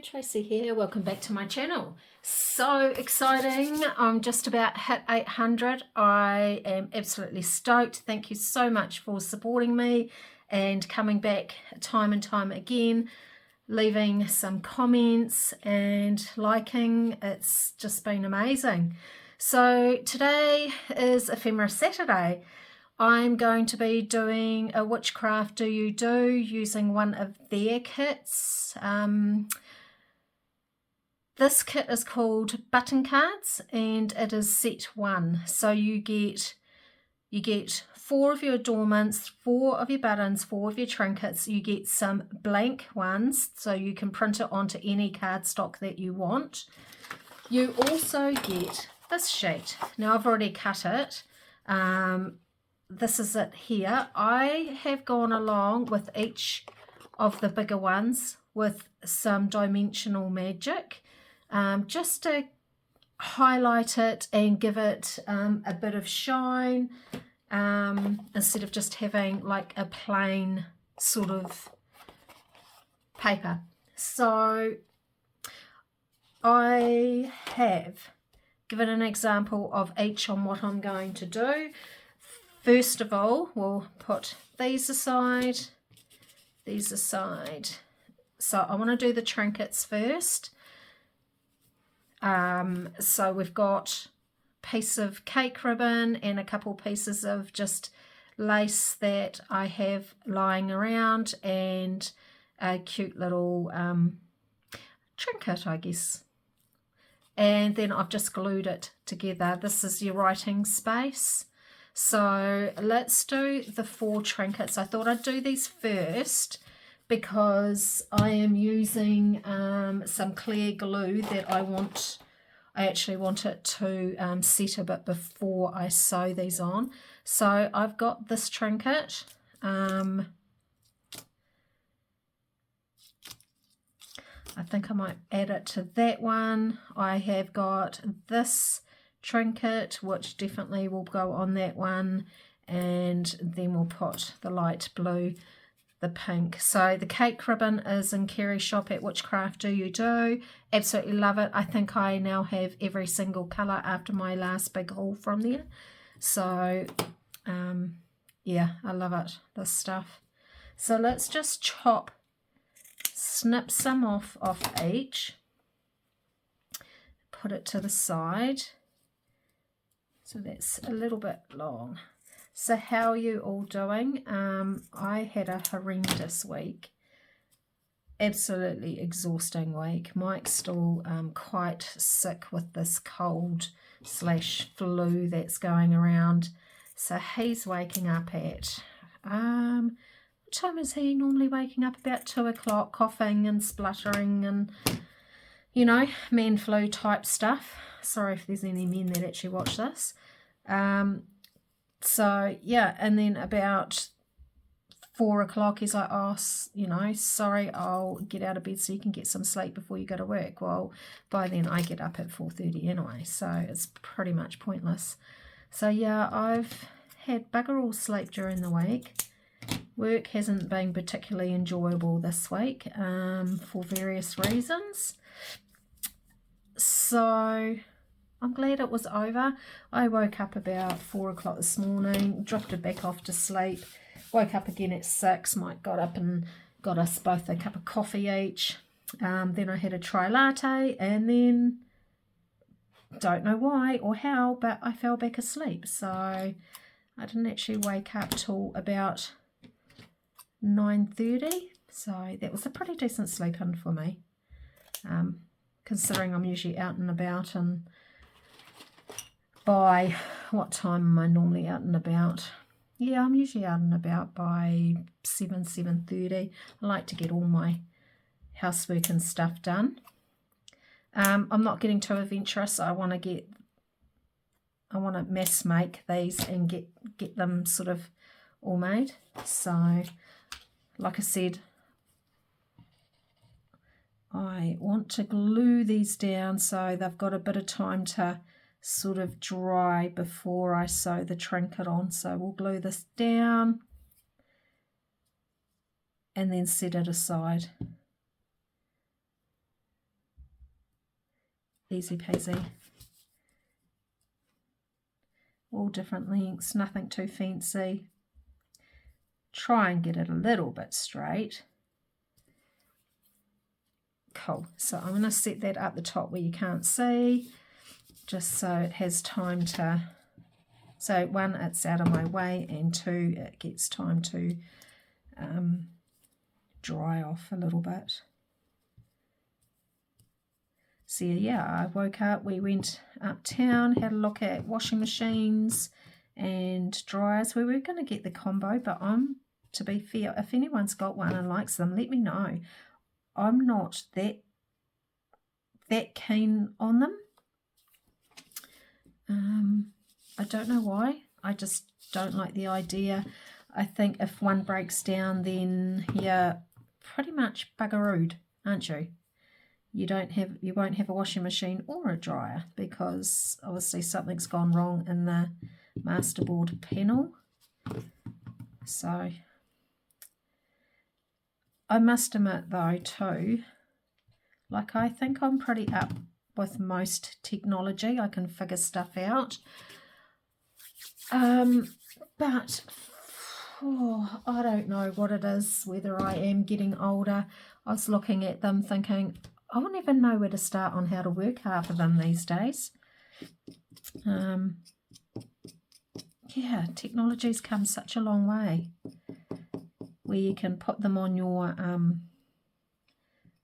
Tracy here. Welcome back to my channel. So exciting. I'm just about hit 800. I am absolutely stoked. Thank you so much for supporting me and coming back time and time again, leaving some comments and liking. It's just been amazing. So today is Ephemera Saturday. I'm going to be doing a Witchcraft Do You Do using one of their kits. This kit is called Button Cards and it is set 1. So you get 4 of your adornments, 4 of your buttons, 4 of your trinkets. You get some blank ones so you can print it onto any cardstock that you want. You also get this sheet. Now I've already cut it. This is it here. I have gone along with each of the bigger ones with some dimensional magic just to highlight it and give it a bit of shine instead of just having like a plain sort of paper. So I have given an example of each on what I'm going to do. First of all, we'll put these aside, these aside. So I want to do the trinkets first. So we've got a piece of cake ribbon and a couple pieces of just lace that I have lying around and a cute little trinket, I guess. And then I've just glued it together. This is your writing space. So let's do the 4 trinkets. I thought I'd do these first because I am using some clear glue that I actually want it to set a bit before I sew these on. So I've got this trinket. I think I might add it to that one. I have got this trinket, which definitely will go on that one, and then we'll put the light blue, the pink. So the cake ribbon is in Kerry's shop at Witchcraft Do You Do. Absolutely love it. I think I now have every single colour after my last big haul from there. So yeah, I love it, this stuff. So let's just snip some off each, put it to the side. So that's a little bit long. So how are you all doing? I had a horrendous week. Absolutely exhausting week. Mike's still quite sick with this cold/flu that's going around. So he's waking up at, what time is he normally waking up? About 2 o'clock, coughing and spluttering and, you know, man flu type stuff. Sorry if there's any men that actually watch this. So yeah, and then about 4 o'clock he's like, oh, you know, sorry, I'll get out of bed so you can get some sleep before you go to work. Well, by then I get up at 4:30 anyway, so it's pretty much pointless. So yeah, I've had bugger all sleep during the week. Work hasn't been particularly enjoyable this week for various reasons. So I'm glad it was over. I woke up about 4 o'clock this morning, drifted back off to sleep, woke up again at 6. Mike got up and got us both a cup of coffee each. Then I had a chai latte, and then don't know why or how, but I fell back asleep. So I didn't actually wake up till about 9:30. So that was a pretty decent sleep in for me, considering I'm usually out and about. And by what time am I normally out and about? Yeah, I'm usually out and about by 7:30. I like to get all my housework and stuff done. I'm not getting too adventurous. I want to mass make these and get them sort of all made. So like I said, I want to glue these down so they've got a bit of time to sort of dry before I sew the trinket on. So we'll glue this down and then set it aside. easy peasy. All different lengths, nothing too fancy. Try and get it a little bit straight. Cool. So I'm going to set that up the top where you can't see, just so it has time to, so one, it's out of my way, and two, it gets time to dry off a little bit. So yeah, I woke up, we went uptown, had a look at washing machines and dryers. We were going to get the combo, but to be fair, if anyone's got one and likes them, let me know. I'm not that keen on them. I don't know why. I just don't like the idea. I think if one breaks down, then you're pretty much buggerooed, aren't you? You won't have a washing machine or a dryer because obviously something's gone wrong in the masterboard panel. So I must admit though too, like I think I'm pretty up with most technology. I can figure stuff out. But I don't know what it is, whether I am getting older. I was looking at them thinking, I wouldn't even know where to start on how to work half of them these days. Yeah, technology's come such a long way where you can put them on your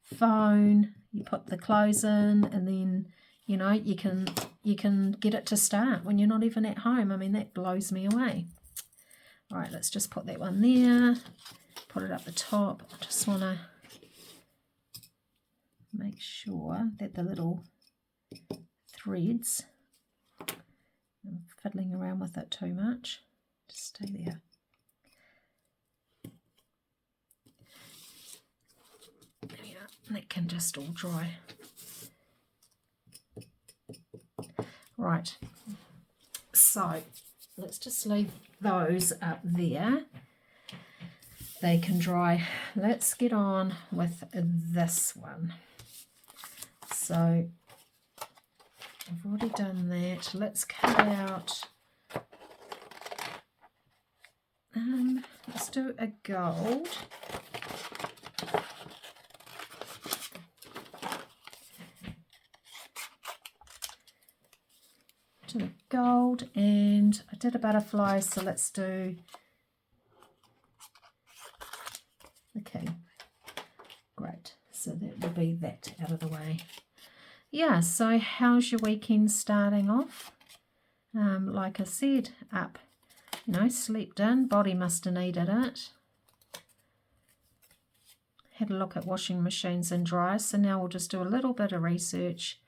phone, you put the clothes in, and then you know you can get it to start when you're not even at home. I mean, that blows me away. All right, let's just put that one there, put it up the top. I just want to make sure that the little threads, I'm fiddling around with it too much, just stay there. There we are. That can just all dry. Right, so let's just leave those up there. They can dry. Let's get on with this one. So I've already done that. Let's cut out, let's do a gold. To the gold, and I did a butterfly, so let's do the key. Great, so that will be that out of the way. Yeah, so how's your weekend starting off? Like I said, up, you know, slept in, body must have needed it. Had a look at washing machines and dryers, so now we'll just do a little bit of research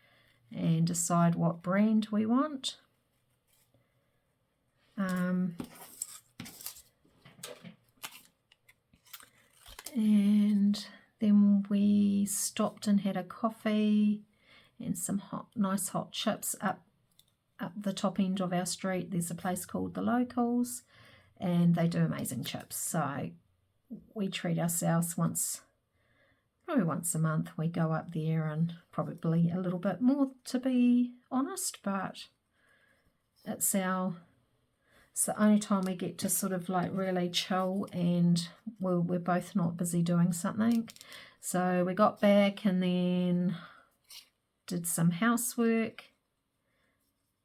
and decide what brand we want. And then we stopped and had a coffee and some nice hot chips up the top end of our street. There's a place called The Locals, and they do amazing chips. So we treat ourselves probably once a month. We go up there, and probably a little bit more, to be honest, but it's the only time we get to sort of like really chill, and we're both not busy doing something. So we got back and then did some housework,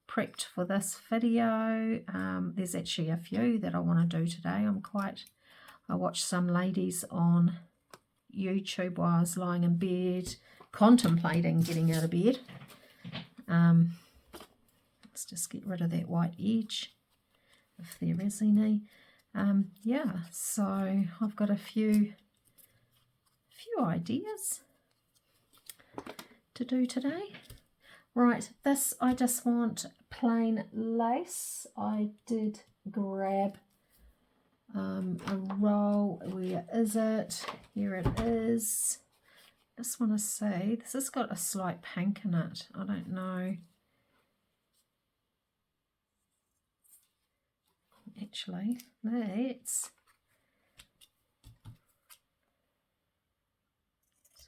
prepped for this video. There's actually a few that I want to do today. I watched some ladies on YouTube while I was lying in bed, contemplating getting out of bed. Let's just get rid of that white edge, if there is any. Yeah, so I've got a few ideas to do today. Right, this I just want plain lace. I did grab a roll. Where is it? Here it is. Just want to see, this has got a slight pink in it. I don't know. Actually, let's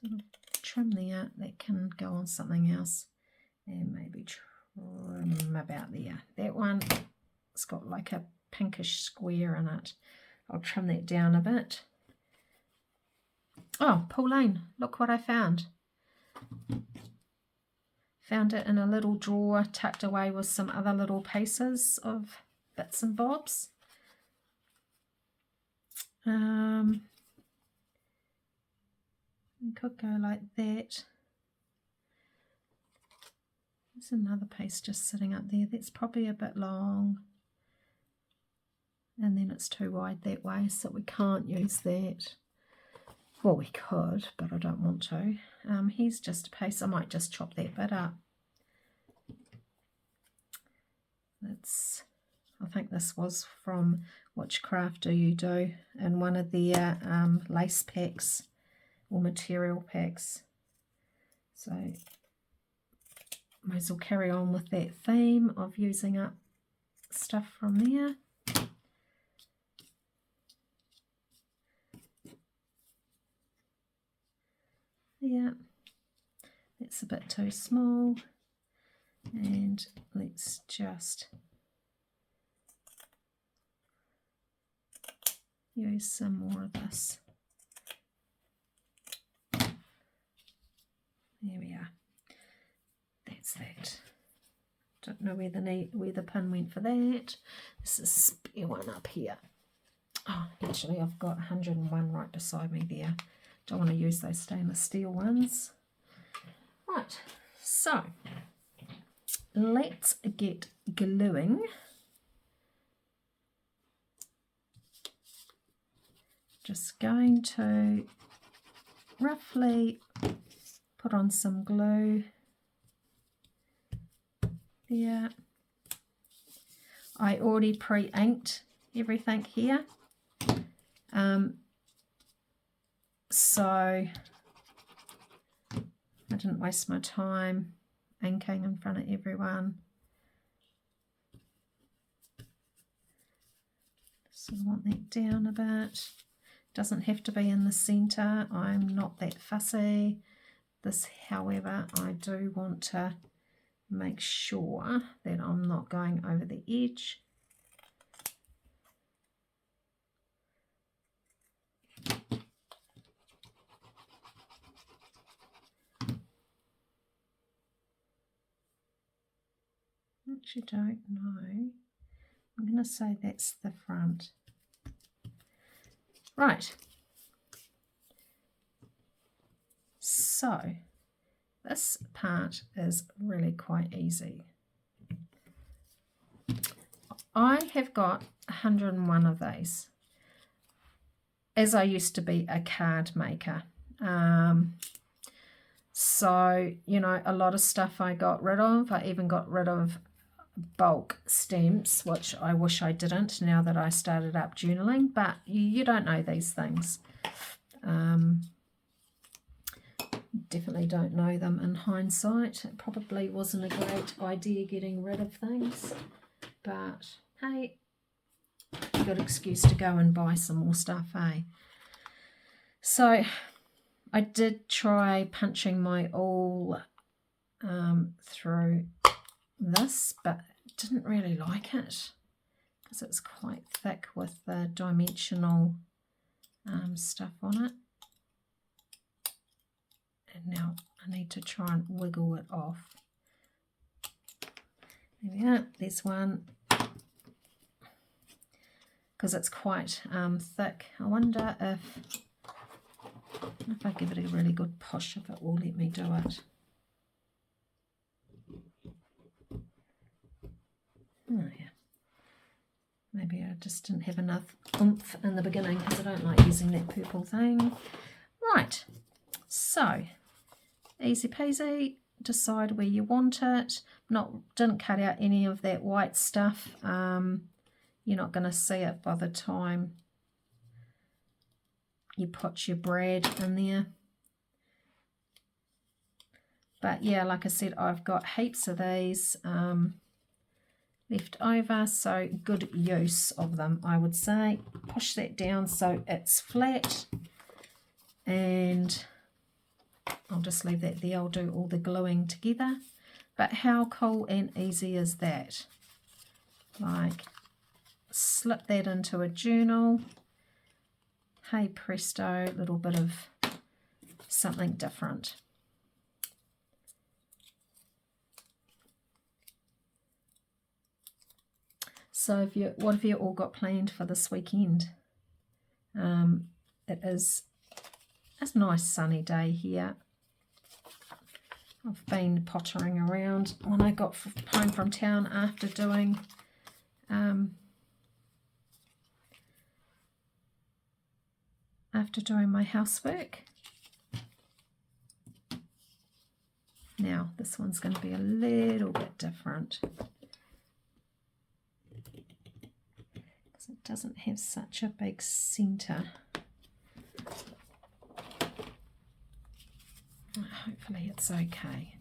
sort of trim the out. That can go on something else. and maybe trim about there. That one, it's got like a pinkish square in it. I'll trim that down a bit. Oh, Pauline, look what I found. Found it in a little drawer tucked away with some other little pieces of bits and bobs. You could go like that. There's another piece just sitting up there. That's probably a bit long. And then it's too wide that way, so we can't use that. Well, we could, but I don't want to. Here's just a piece. I might just chop that bit up. I think this was from Which Craft Do You Do in one of their lace packs or material packs. So might as well carry on with that theme of using up stuff from there. Yeah, that's a bit too small, and let's just use some more of this. There we are. That's that. Don't know where the pin went for that. This is a spare one up here. Oh, actually I've got 101 right beside me there. Don't want to use those stainless steel ones. Right, so let's get gluing. Just going to roughly put on some glue there. I already pre-inked everything here. So I didn't waste my time inking in front of everyone. So I want that down a bit. Doesn't have to be in the center. I'm not that fussy. This, however, I do want to make sure that I'm not going over the edge. Actually don't know. I'm going to say that's the front. Right. So this part is really quite easy. I have got 101 of these, as I used to be a card maker. So, you know, a lot of stuff I got rid of. I even got rid of bulk stamps, which I wish I didn't now that I started up journaling, but you don't know these things. Definitely don't know them in hindsight. It probably wasn't a great idea getting rid of things, but hey, good excuse to go and buy some more stuff, eh? So I did try punching my awl through this, but didn't really like it because it's quite thick with the dimensional stuff on it. And now I need to try and wiggle it off. There we are, there's one, because it's quite thick. I wonder if I give it a really good push, if it will let me do it. Oh yeah, maybe I just didn't have enough oomph in the beginning because I don't like using that purple thing. Right, so easy peasy, decide where you want it. Didn't cut out any of that white stuff. You're not going to see it by the time you put your brad in there. But yeah, like I said, I've got heaps of these left over, so good use of them, I would say. Push that down so it's flat, and I'll just leave that there. I'll do all the gluing together. But how cool and easy is that? Like, slip that into a journal. Hey presto, a little bit of something different. So what have you all got planned for this weekend? It's a nice sunny day here. I've been pottering around when I got home from town after doing my housework. Now this one's going to be a little bit different because it doesn't have such a big centre. Hopefully it's okay.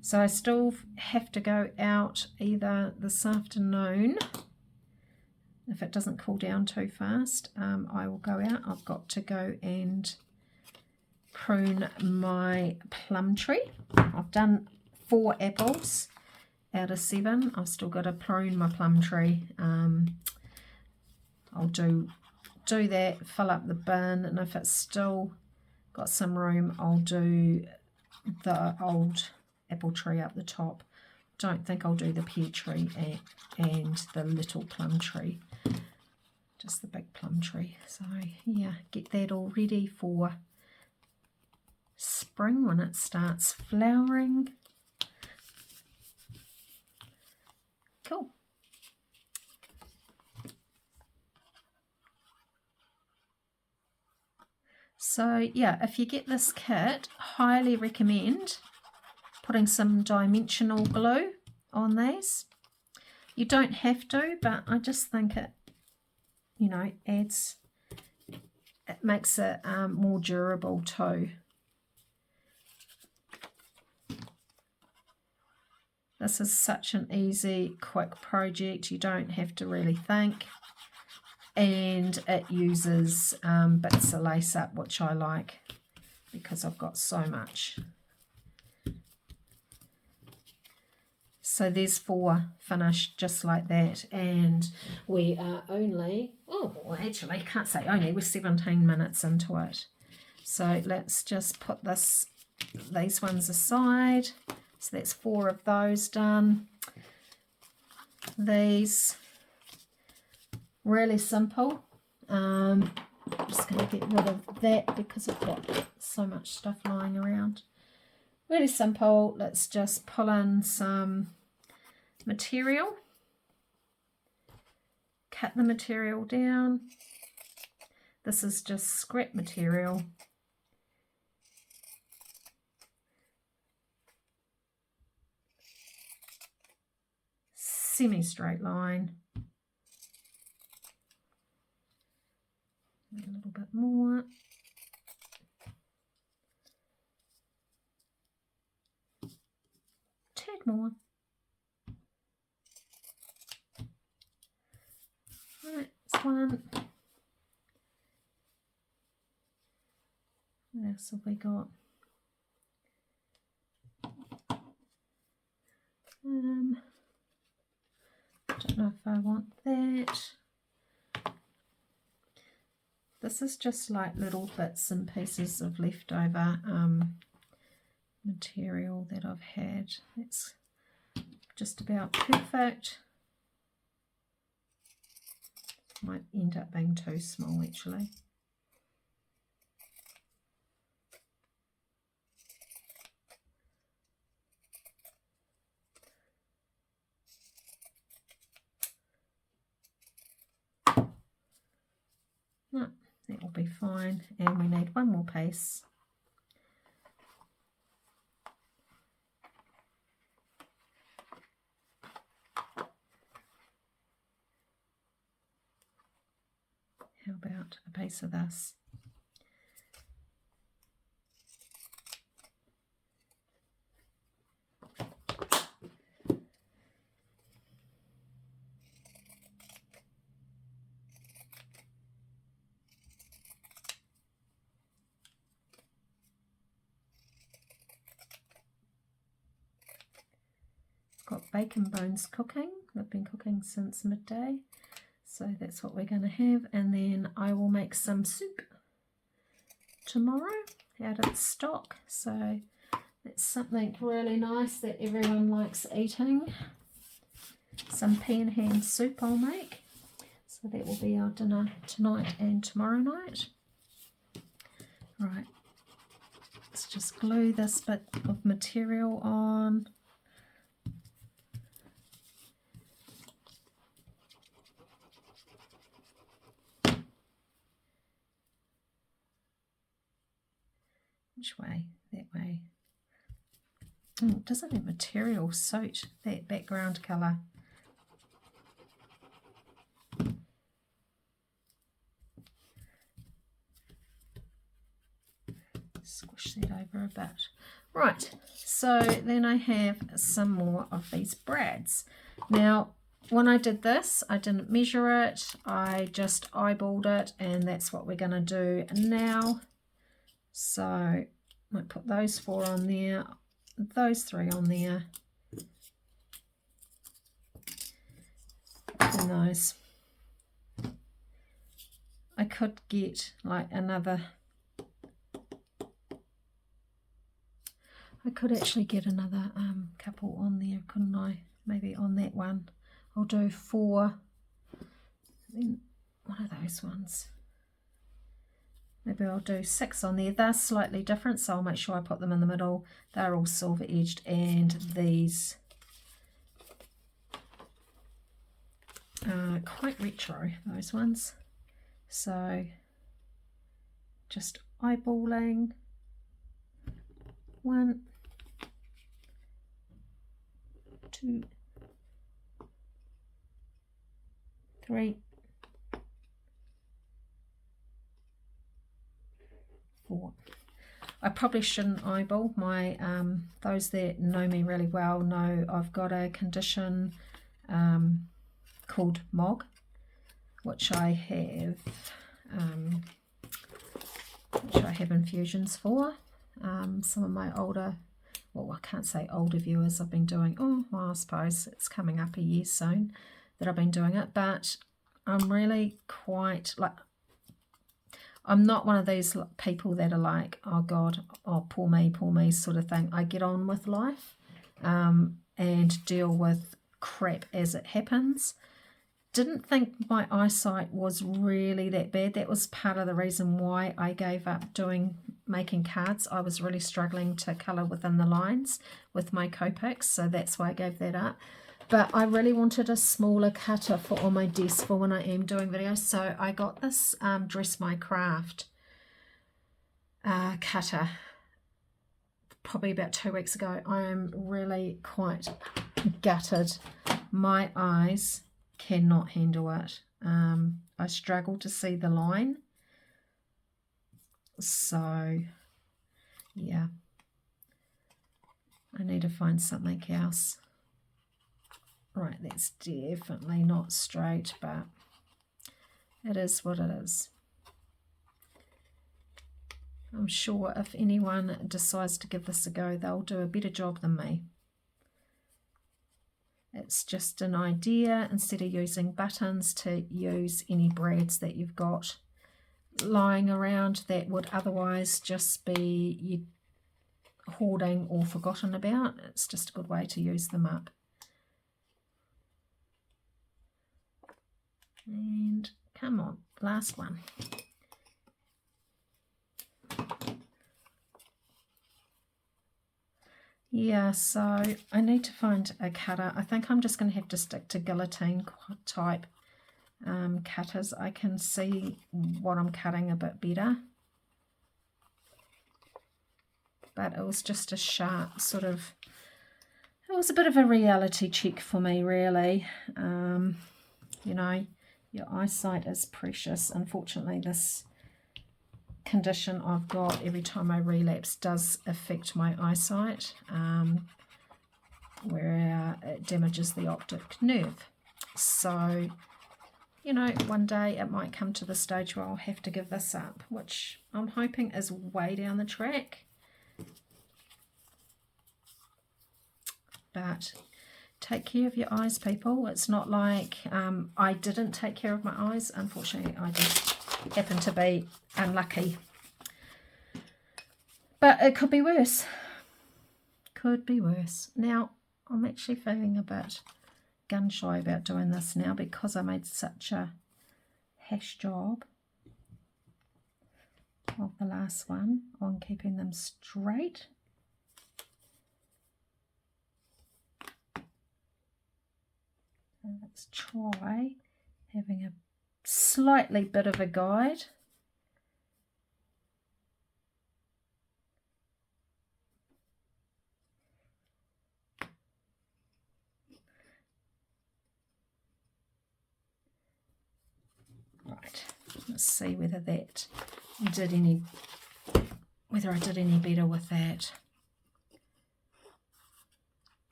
So I still have to go out either this afternoon. If it doesn't cool down too fast, I will go out. I've got to go and prune my plum tree. I've done 4 apples out of 7. I've still got to prune my plum tree. I'll do that, fill up the bin, and if it's still got some room, I'll do the old apple tree up the top. Don't think I'll do the pear tree and the little plum tree, just the big plum tree. So yeah, get that all ready for spring when it starts flowering. Cool. So yeah, if you get this kit, highly recommend putting some dimensional glue on these. You don't have to, but I just think it, you know, it makes it more durable too. This is such an easy, quick project. You don't have to really think. And it uses bits of lace up, which I like because I've got so much. So there's 4 finished just like that, and we are only, oh actually I can't say only, we're 17 minutes into it. So let's just put these ones aside. So that's 4 of those done. These, really simple. I'm just going to get rid of that because I've got so much stuff lying around. Really simple. Let's just pull in some material, cut the material down. This is just scrap material. Semi-straight line. A little bit more. Tad more. Right, this one. What else have we got? Don't know if I want that. This is just like little bits and pieces of leftover material that I've had. It's just about perfect. Might end up being too small actually. No, that will be fine, and we need one more piece. How about a piece of this? got bacon bones cooking. They've been cooking since midday. So that's what we're going to have. And then I will make some soup tomorrow out of stock. So that's something really nice that everyone likes eating. Some pea and ham soup I'll make. So that will be our dinner tonight and tomorrow night. Right, let's just glue this bit of material on. Which way? That way. Oh, doesn't that material suit that background colour? Squish that over a bit. Right, so then I have some more of these brads. Now, when I did this, I didn't measure it. I just eyeballed it, and that's what we're going to do now. So I might put those 4 on there, those 3 on there, and those. I could get like another, I could actually get another couple on there, couldn't I? Maybe on that one. I'll do 4, then one of those ones. Maybe I'll do 6 on there. They're slightly different, so I'll make sure I put them in the middle. They're all silver edged, and these are quite retro, those ones. So just eyeballing 1, 2, 3, 4. I probably shouldn't eyeball. My those that know me really well know I've got a condition called MOG, which I have infusions for. Some of my older, well, I can't say older viewers, I've been doing, well, I suppose it's coming up a year soon that I've been doing it, but I'm really quite like, I'm not one of these people that are like, oh God, oh poor me sort of thing. I get on with life and deal with crap as it happens. Didn't think my eyesight was really that bad. That was part of the reason why I gave up making cards. I was really struggling to colour within the lines with my Copics, so that's why I gave that up. But I really wanted a smaller cutter for on my desk for when I am doing videos, so I got this Dress My Craft cutter probably about 2 weeks ago. I am really quite gutted. My eyes cannot handle it. I struggle to see the line, so yeah, I need to find something else. Right, that's definitely not straight, but it is what it is. I'm sure if anyone decides to give this a go, they'll do a better job than me. It's just an idea, instead of using buttons, to use any brads that you've got lying around that would otherwise just be you hoarding or forgotten about. It's just a good way to use them up. And come on, last one. Yeah, so I need to find a cutter. I think I'm just going to have to stick to guillotine type cutters. I can see what I'm cutting a bit better. But it was just a sharp sort of, it was a bit of a reality check for me, really. You know, your eyesight is precious. Unfortunately, this condition I've got every time I relapse does affect my eyesight, where it damages the optic nerve. So, you know, one day it might come to the stage where I'll have to give this up, which I'm hoping is way down the track. But take care of your eyes, people. It's not like I didn't take care of my eyes. Unfortunately, I just happened to be unlucky. But it could be worse. Could be worse. Now, I'm actually feeling a bit gun shy about doing this now because I made such a hash job of the last one on keeping them straight. And let's try having a slightly bit of a guide. Right, let's see whether that did any, whether I did any better with that.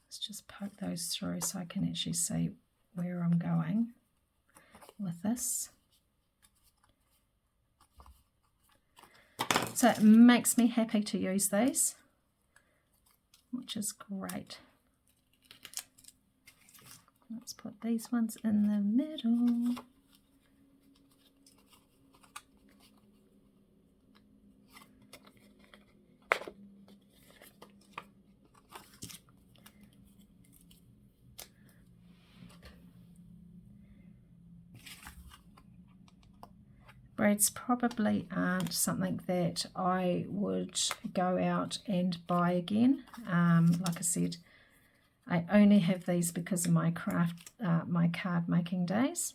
Let's just poke those through so I can actually see where I'm going with this. So it makes me happy to use these, which is great. Let's put these ones in the middle. Braids probably aren't something that I would go out and buy again. Like I said, I only have these because of my craft, my card making days.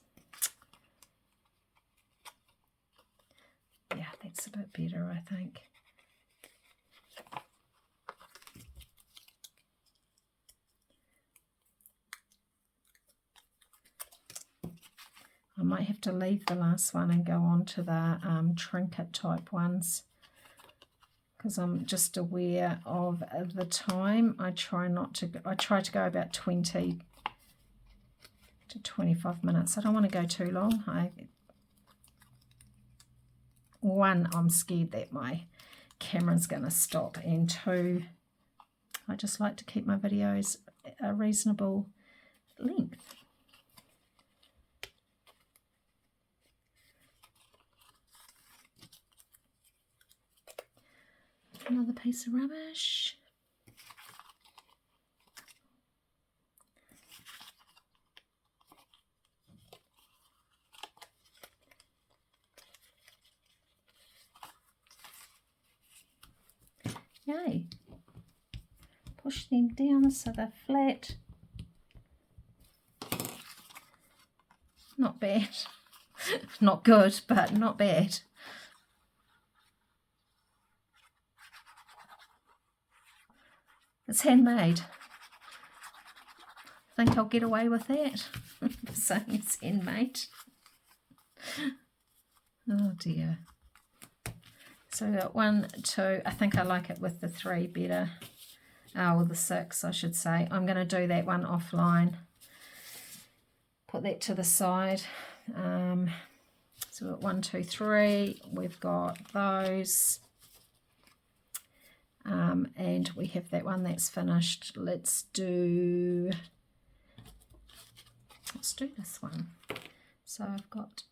Yeah, that's a bit better, I think. I might have to leave the last one and go on to the trinket type ones because I'm just aware of the time. I try to go about 20 to 25 minutes. I don't want to go too long. One, I'm scared that my camera's going to stop, and two, I just like to keep my videos a reasonable length. Another piece of rubbish. Yay. Push them down so they're flat. Not bad. Not good, but not bad. It's handmade. I think I'll get away with that. Saying it's handmade. Oh dear. So we got 1, 2. I think I like it with the 3 better. Or the 6, I should say. I'm going to do that one offline. Put that to the side. So we've got 1, 2, 3. We've got those. And we have that one that's finished. Let's do this one. So I've got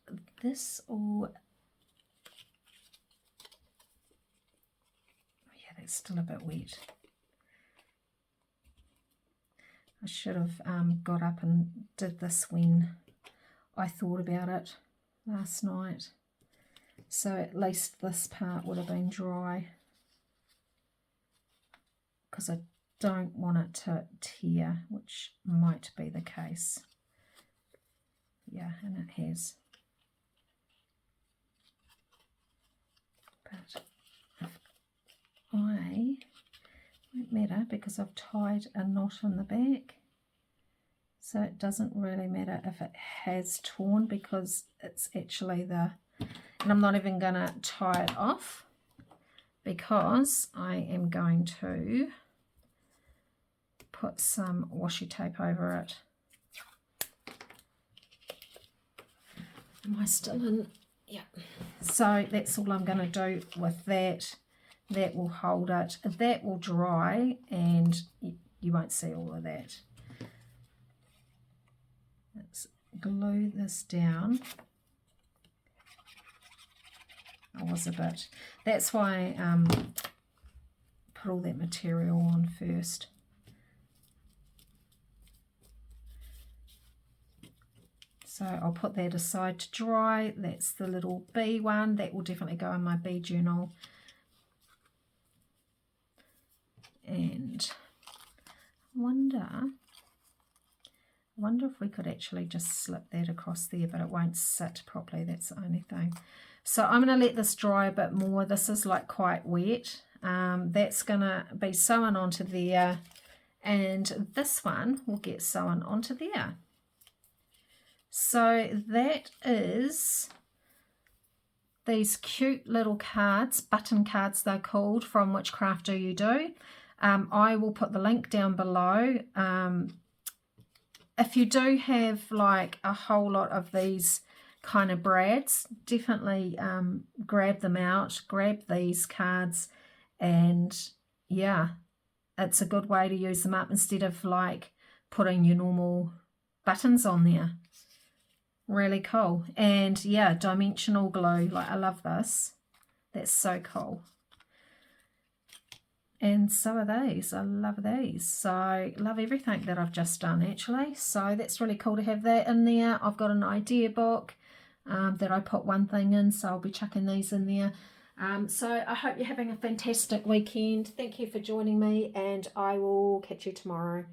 this all. Yeah, that's still a bit wet. I should have got up and did this when I thought about it last night. So at least this part would have been dry, because I don't want it to tear, which might be the case. Yeah, and it has. But it won't matter because I've tied a knot in the back. So it doesn't really matter if it has torn, because it's actually and I'm not even going to tie it off, because I am going to put some washi tape over it. Am I still in? Yeah. So that's all I'm going to do with that. That will hold it. That will dry and you won't see all of that. Let's glue this down. I was a bit, that's why I put all that material on first. So I'll put that aside to dry. That's the little bee one. That will definitely go in my bee journal. And I wonder if we could actually just slip that across there, but it won't sit properly. That's the only thing. So I'm going to let this dry a bit more. This is like quite wet. That's going to be sewn onto there, and this one will get sewn onto there. So that is these cute little cards, button cards they're called, from Which Craft Do You Do. I will put the link down below. If you do have like a whole lot of these kind of brads, definitely grab them out, grab these cards, and yeah, it's a good way to use them up instead of like putting your normal buttons on there. Really cool. And yeah, dimensional glue, like I love this. That's so cool. And so are these. I love these. So love everything that I've just done actually. So that's really cool to have that in there. I've got an idea book that I put one thing in, so I'll be chucking these in there. So I hope you're having a fantastic weekend. Thank you for joining me, and I will catch you tomorrow.